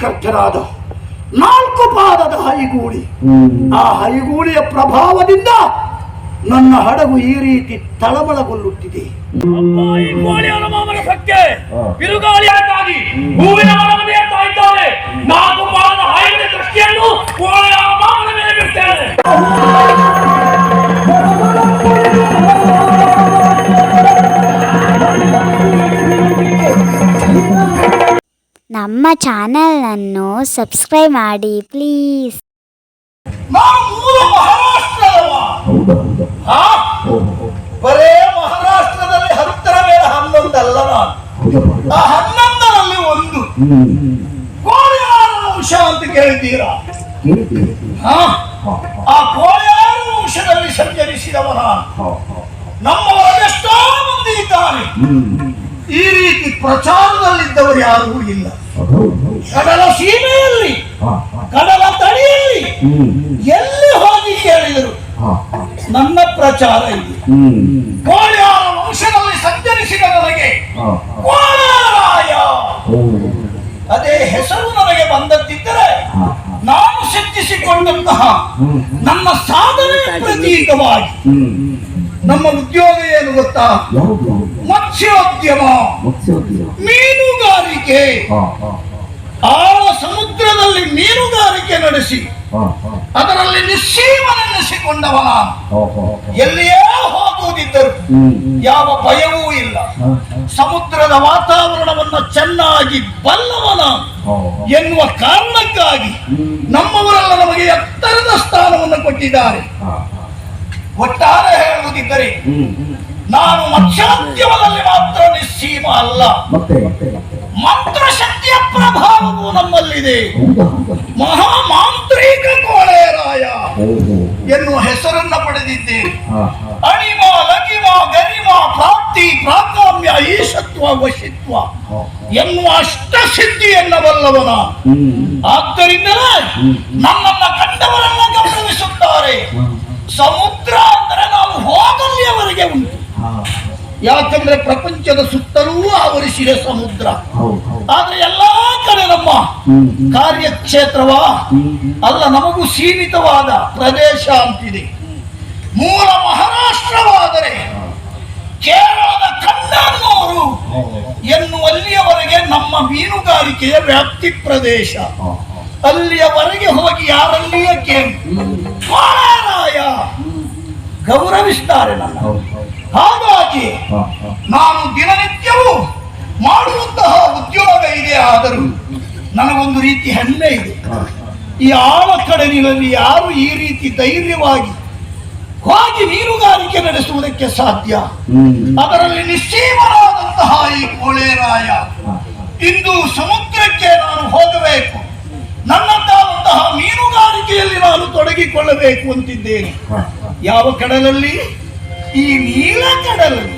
ಸೃಷ್ಟಿಕರ್ತನಾದ 4 ಪಾದದ ಹೈಗೂಳಿ. ಆ ಹೈಗೂಳಿಯ ಪ್ರಭಾವದಿಂದ ನನ್ನ ಹಡಗು ಈ ರೀತಿ ತಳಮಳಗೊಳ್ಳುತ್ತಿದೆ. ನಮ್ಮ ಚಾನೆಲ್ ಅನ್ನು ಸಬ್ಸ್ಕ್ರೈಬ್ ಮಾಡಿ ಪ್ಲೀಸ್. ಬರೇ ಮಹಾರಾಷ್ಟ್ರದಲ್ಲಿ 10ರ ಮೇಲೆ 11 ಅಲ್ಲ, ನಾನು ಆ 11ರಲ್ಲಿ ಒಂದು ಕೋಳಿಯಾರ ವಂಶ ಅಂತ ಕೇಳಿದ್ದೀರಾ? ಆ ಕೋಳಿಯಾರ ವಂಶದಲ್ಲಿ ಸಂಚರಿಸಿದವ ನಾನು. ನಮ್ಮವರೆಷ್ಟೋ ಮಂದಿ ಇದ್ದಾರೆ, ಈ ರೀತಿ ಪ್ರಚಾರದಲ್ಲಿದ್ದವರು ಯಾರೂ ಇಲ್ಲ. ಕಡಲ ಸೀಮೆಯಲ್ಲಿ, ಕಡಲ ತಡಿಯಲ್ಲಿ ಎಲ್ಲಿ ಹೋಗಿ ಕೇಳಿದರು ನನ್ನ ಪ್ರಚಾರ ಇದೆ. ಕೋಳಿಯಾರ ವಂಶದಲ್ಲಿ ಸಂಚರಿಸಿದ ನನಗೆ ಕೋಳರಾಯ ಅದೇ ಹೆಸರು ನನಗೆ ಬಂದದ್ದಿದ್ದರೆ ನಾನು ಸಿದ್ಧಿಸಿಕೊಂಡಂತಹ ನನ್ನ ಸಾಧನೆಯ ಪ್ರತೀಕವಾಗಿ ನಮ್ಮ ಉದ್ಯೋಗ ಏನು ಗೊತ್ತಾ? ಮತ್ಸ್ಯೋದ್ಯಮ, ಮೀನುಗಾರಿಕೆ. ಆಳ ಸಮುದ್ರದಲ್ಲಿ ಮೀನುಗಾರಿಕೆ ನಡೆಸಿ ಅದರಲ್ಲಿ ನಿಶ್ಚೀವನೆನ್ನಿಸಿಕೊಂಡವ ನಾನು. ಎಲ್ಲಿಯೇ ಹೋಗುವುದಿದ್ದರು ಯಾವ ಭಯವೂ ಇಲ್ಲ. ಸಮುದ್ರದ ವಾತಾವರಣವನ್ನು ಚೆನ್ನಾಗಿ ಬಲ್ಲವನ ಎನ್ನುವ ಕಾರಣಕ್ಕಾಗಿ ನಮ್ಮವರೆಲ್ಲ ನಮಗೆ ಎತ್ತರದ ಸ್ಥಾನವನ್ನು ಕೊಟ್ಟಿದ್ದಾರೆ. ಒಟ್ಟಾರೆ ಹೇಳುವುದಿದ್ದರೆ ನಾನು ಮತ್ಸ್ಯೋದ್ಯಮದಲ್ಲಿ ಮಾತ್ರ ನಿಶ್ಚೀಮ ಅಲ್ಲ, ಮಂತ್ರಶಕ್ತಿಯ ಪ್ರಭಾವವು ನಮ್ಮಲ್ಲಿದೆ. ಮಹಾಮಾಂತ್ರಿಕ ಕೋಳೇರಾಯ ಎನ್ನುವ ಹೆಸರನ್ನ ಪಡೆದಿದ್ದೇನೆ. ಅಣಿಮ, ಲಗಿಮ, ಗರಿಮ, ಪ್ರಾಪ್ತಿ, ಪ್ರಾಕಾಮ್ಯ, ಈಶತ್ವ, ವಶಿತ್ವ ಎನ್ನುವ ಅಷ್ಟಸಿದ್ಧಿಯನ್ನ ಬಲ್ಲವನ. ಆದ್ದರಿಂದಲೇ ನನ್ನನ್ನ ಕಂಡವರೆಲ್ಲ ಗೌರವಿಸುತ್ತಾರೆ. ಸಮುದ್ರ ಅಂದರೆ ನಾವು ಹೋಗಲಿಯವರೆಗೆ ಉಂಟು. ಯಾಕಂದ್ರೆ ಪ್ರಪಂಚದ ಸುತ್ತಲೂ ಆವರಿಸಿದೆ ಸಮುದ್ರ. ಆದ್ರೆ ಎಲ್ಲಾ ಕಡೆ ನಮ್ಮ ಕಾರ್ಯಕ್ಷೇತ್ರವ ಅಲ್ಲ, ನಮಗೂ ಸೀಮಿತವಾದ ಪ್ರದೇಶ ಅಂತಿದೆ. ಮೂಲ ಮಹಾರಾಷ್ಟ್ರವಾದರೆ ಕೇರಳದ ಕಣ್ಣನ್ನೂರು ಎನ್ನುವಲ್ಲಿಯವರೆಗೆ ನಮ್ಮ ಮೀನುಗಾರಿಕೆಯ ವ್ಯಾಪ್ತಿ ಪ್ರದೇಶ. ಅಲ್ಲಿಯವರೆಗೆ ಹೋಗಿ ಯಾರಲ್ಲಿಯೇ ಕೋಳರಾಯ ಗೌರವಿಸ್ತಾರೆ ನನ್ನ. ಹಾಗಾಗಿ ನಾನು ದಿನನಿತ್ಯವೂ ಮಾಡುವಂತಹ ಉದ್ಯೋಗ ಇದೆ, ಆದರೂ ನನಗೊಂದು ರೀತಿ ಹೆಮ್ಮೆ ಇದೆ. ಈ ಆಳ ಕಡಲಿನಲ್ಲಿ ಯಾರು ಈ ರೀತಿ ಧೈರ್ಯವಾಗಿ ಹೋಗಿ ಮೀನುಗಾರಿಕೆ ನಡೆಸುವುದಕ್ಕೆ ಸಾಧ್ಯ? ಅದರಲ್ಲಿ ನಿಶ್ಚೀವನಾದಂತಹ ಈ ಕೋಳೇರಾಯ ಇಂದು ಸಮುದ್ರಕ್ಕೆ ನಾನು ಹೋಗಬೇಕು, ನನ್ನಂತಹ ಮೀನುಗಾರಿಕೆಯಲ್ಲಿ ನಾನು ತೊಡಗಿಕೊಳ್ಳಬೇಕು ಅಂತಿದ್ದೇನೆ. ಯಾವ ಕಡಲಲ್ಲಿ? ಈ ನೀಲ ಕಡಲಲ್ಲಿ.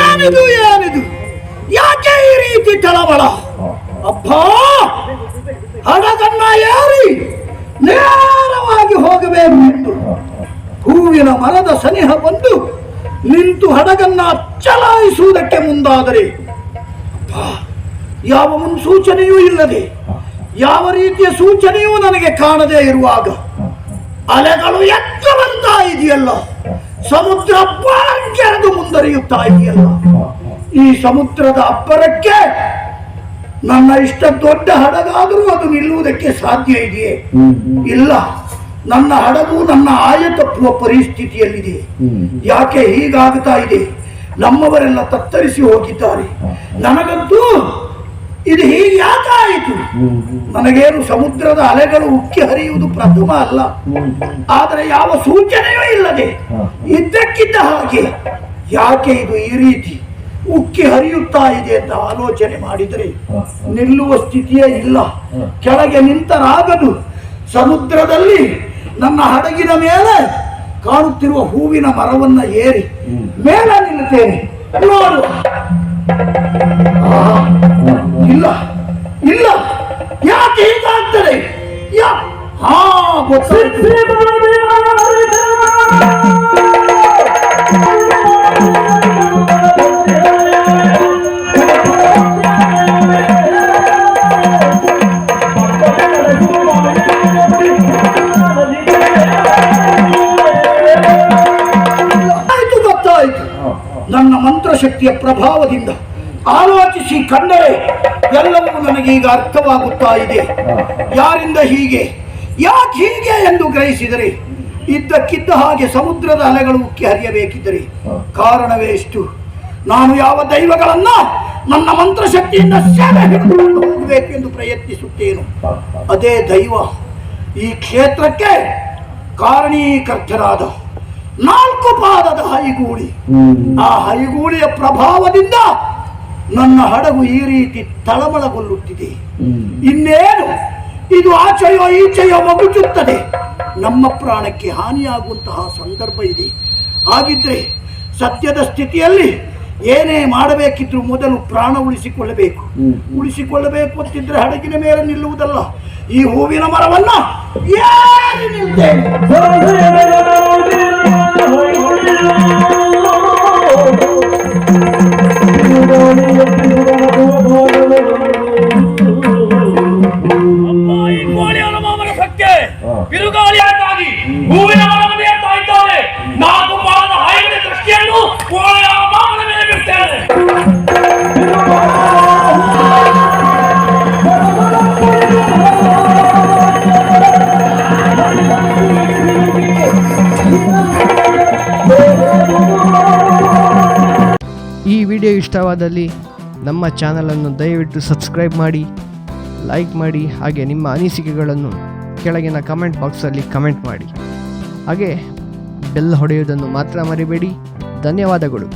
ಏನಿದು ಏನಿದು ಯಾಕೆ ಈ ರೀತಿ ತಳಬಳ? ಅಪ್ಪ, ಹಡಗನ್ನ ಏರಿ ನೇರವಾಗಿ ಹೋಗಬೇಕು. ಹೂವಿನ ಮರದ ಸನಿಹ ಬಂದು ನಿಂತು ಹಡಗನ್ನ ಚಲಾಯಿಸುವುದಕ್ಕೆ ಮುಂದಾದರೆ ಅಪ್ಪ, ಯಾವ ಮುನ್ಸೂಚನೆಯೂ ಇಲ್ಲದೆ, ಯಾವ ರೀತಿಯ ಸೂಚನೆಯೂ ನನಗೆ ಕಾಣದೇ ಇರುವಾಗ ಅಲೆಗಳು ಎತ್ತ ಬರ್ತಾ ಇದೆಯಲ್ಲ, ಸಮುದ್ರ ಬಾಂಕೆರೆದು ಮುಂದರಿಯುತ್ತಾ ಇದೆಯಲ್ಲ, ಈ ಸಮುದ್ರದ ಅಬ್ಬರಕ್ಕೆ ನನ್ನ ಇಷ್ಟ ದೊಡ್ಡ ಹಡಗಾದರೂ ಅದು ನಿಲ್ಲುವುದಕ್ಕೆ ಸಾಧ್ಯ ಇದೆಯೇ? ಇಲ್ಲ. ನನ್ನ ಹಡಗು ನನ್ನ ಆಯ ತಪ್ಪುವ ಪರಿಸ್ಥಿತಿಯಲ್ಲಿದೆ. ಯಾಕೆ ಹೀಗಾಗುತ್ತಾ ಇದೆ? ನಮ್ಮವರೆಲ್ಲ ತತ್ತರಿಸಿ ಹೋಗಿದ್ದಾರೆ. ನನಗಂತೂ ಇದು ಹೀಗೆ ಯಾಕಾಯಿತು? ನನಗೇನು ಸಮುದ್ರದ ಅಲೆಗಳು ಉಕ್ಕಿ ಹರಿಯುವುದು ಪ್ರಥಮ ಅಲ್ಲ, ಆದರೆ ಯಾವ ಸೂಚನೆಯೂ ಇಲ್ಲದೆ ಇದ್ದಕ್ಕಿದ್ದ ಹಾಗೆ ಯಾಕೆ ಇದು ಈ ರೀತಿ ಉಕ್ಕಿ ಹರಿಯುತ್ತಾ ಇದೆ ಅಂತ ಆಲೋಚನೆ ಮಾಡಿದರೆ ನಿಲ್ಲುವ ಸ್ಥಿತಿಯೇ ಇಲ್ಲ. ಕೆಳಗೆ ನಿಂತರಾಗದು. ಸಮುದ್ರದಲ್ಲಿ ನನ್ನ ಹಡಗಿನ ಮೇಲೆ ಕಾಣುತ್ತಿರುವ ಹೂವಿನ ಮರವನ್ನ ಏರಿ ಮೇಲೆ ನಿಲ್ಲುತ್ತೇನೆ. ನೋಡು. ಇಲ್ಲ ಇಲ್ಲ, ಯಾಕೆ ಹೀಗಾಗ್ತದೆ? ಹಾ, ಗೊತ್ತಾಯ್ತು. ನನ್ನ ಮಂತ್ರಶಕ್ತಿಯ ಪ್ರಭಾವದಿಂದ ಆಲೋಚಿಸಿ ಕಂಡರೆ ಎಲ್ಲವೂ ನನಗೀಗ ಅರ್ಥವಾಗುತ್ತಾ ಇದೆ. ಯಾರಿಂದ ಹೀಗೆ, ಯಾಕೆ ಹೀಗೆ ಎಂದು ಗ್ರಹಿಸಿದರೆ ಇದ್ದಕ್ಕಿದ್ದ ಹಾಗೆ ಸಮುದ್ರದ ಅಲೆಗಳು ಉಕ್ಕಿ ಹರಿಯಬೇಕಿದ್ದರೆ ಕಾರಣವೇ ಎಷ್ಟು? ನಾನು ಯಾವ ದೈವಗಳನ್ನ ನನ್ನ ಮಂತ್ರಶಕ್ತಿಯಿಂದ ಸೆರೆ ಹಿಡಿದುಕೊಂಡು ಹೋಗಬೇಕು ಎಂದು ಪ್ರಯತ್ನಿಸುತ್ತೇನು, ಅದೇ ದೈವ ಈ ಕ್ಷೇತ್ರಕ್ಕೆ ಕಾರಣೀಕರ್ತರಾದ 4 ಪಾದದ ಹೈಗೂಳಿ. ಆ ಹೈಗೂಳಿಯ ಪ್ರಭಾವದಿಂದ ನನ್ನ ಹಡಗು ಈ ರೀತಿ ತಳಮಳಗೊಳ್ಳುತ್ತಿದೆ. ಇನ್ನೇನು ಇದು ಆಚೆಯೋ ಈಚೆಯೋ ಮಗುಚುತ್ತದೆ, ನಮ್ಮ ಪ್ರಾಣಕ್ಕೆ ಹಾನಿಯಾಗುವಂತಹ ಸಂದರ್ಭ ಇದೆ. ಹಾಗಿದ್ರೆ ಸದ್ಯದ ಸ್ಥಿತಿಯಲ್ಲಿ ಏನೇ ಮಾಡಬೇಕಿದ್ರು ಮೊದಲು ಪ್ರಾಣ ಉಳಿಸಿಕೊಳ್ಳಬೇಕು. ಉಳಿಸಿಕೊಳ್ಳಬೇಕು ಅಂತಿದ್ರೆ ಹಡಗಿನ ಮೇಲೆ ನಿಲ್ಲುವುದಲ್ಲ, ಈ ಹೂವಿನ ಮರವನ್ನ ಏರಿ ನಿಲ್ತೇನೆ. ಬಿರುಗಾಳಿಯಾಗಿ ಹೂವಿನ ಮರವನ್ನೇ ತಾಯ್ತಾರೆ. 4 ಪಾದದ ಹಾಯಿನ ದೃಷ್ಟಿಯನ್ನು ಮಾಮನ ಮೇಲೆ ಬಿಡ್ತೇನೆ. ಈ ವಿಡಿಯೋ ಇಷ್ಟವಾದಲ್ಲಿ ನಮ್ಮ ಚಾನಲನ್ನು ದಯವಿಟ್ಟು ಸಬ್ಸ್ಕ್ರೈಬ್ ಮಾಡಿ, ಲೈಕ್ ಮಾಡಿ, ಹಾಗೆ ನಿಮ್ಮ ಅನಿಸಿಕೆಗಳನ್ನು ಕೆಳಗಿನ ಕಮೆಂಟ್ ಬಾಕ್ಸಲ್ಲಿ ಕಮೆಂಟ್ ಮಾಡಿ. ಹಾಗೆ ಬೆಲ್ ಹೊಡೆಯುವುದನ್ನು ಮಾತ್ರ ಮರಿಬೇಡಿ. ಧನ್ಯವಾದಗಳು.